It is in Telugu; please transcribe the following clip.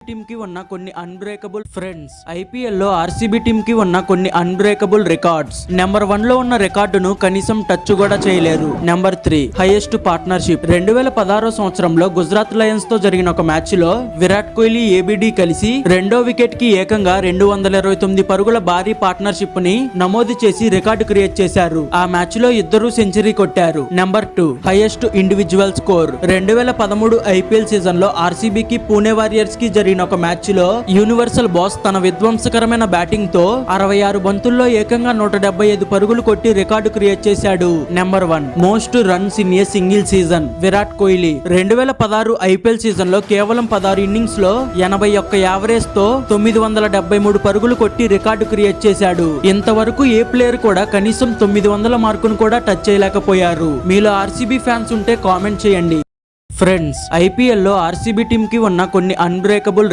టీమ్ కి ఉన్న కొన్ని అన్బ్రేకబుల్ ఫ్రెండ్స్. ఐపీఎల్ లో ఆర్సీబీ టీమ్ కి ఉన్న కొన్ని అన్బ్రేకబుల్ రికార్డ్స్. నెంబర్ 1 లో ఉన్న రికార్డును కనీసం టచ్ కూడా చేయలేరు. Number 3 highest partnership. 2016 సంవత్సరంలో గుజరాత్ లయన్స్ తో జరిగిన ఒక మ్యాచ్ లో విరాట్ కోహ్లీ ఏబిడి కలిసి రెండో వికెట్ కి ఏకంగా 229 పరుగుల భారీ పార్ట్నర్షిప్ ని నమోదు చేసి రికార్డు క్రియేట్ చేశారు. ఆ మ్యాచ్ లో ఇద్దరు సెంచరీ కొట్టారు. Number 2 highest individual score. 2013 IPL season లో ఆర్సీబీ కి పూణే వారియర్స్ కి జరిగిన ఒక మ్యాచ్ లో యూనివర్సల్ బాస్ తన విధ్వంసకరమైన బ్యాటింగ్ తో 66 బంతుల్లో ఏకంగా 175 పరుగులు కొట్టి రికార్డు క్రియేట్ చేశాడు. Number 1 most runs in a single season. Virat Kohli 2016 IPL season లో కేవలం 16 ఇన్నింగ్స్ లో 81 యావరేజ్ తో 973 పరుగులు కొట్టి రికార్డు క్రియేట్ చేశాడు. ఇంతవరకు ఏ ప్లేయర్ కూడా కనీసం 900 మార్కును కూడా టచ్ చేయలేకపోయారు. మీలో ఆర్సీబీ ఫ్యాన్స్ ఉంటే కామెంట్ చేయండి. ఫ్రెండ్స్, ఐపీఎల్ లో ఆర్సీబీ టీమ్ కి ఉన్న కొన్ని అన్బ్రేకబుల్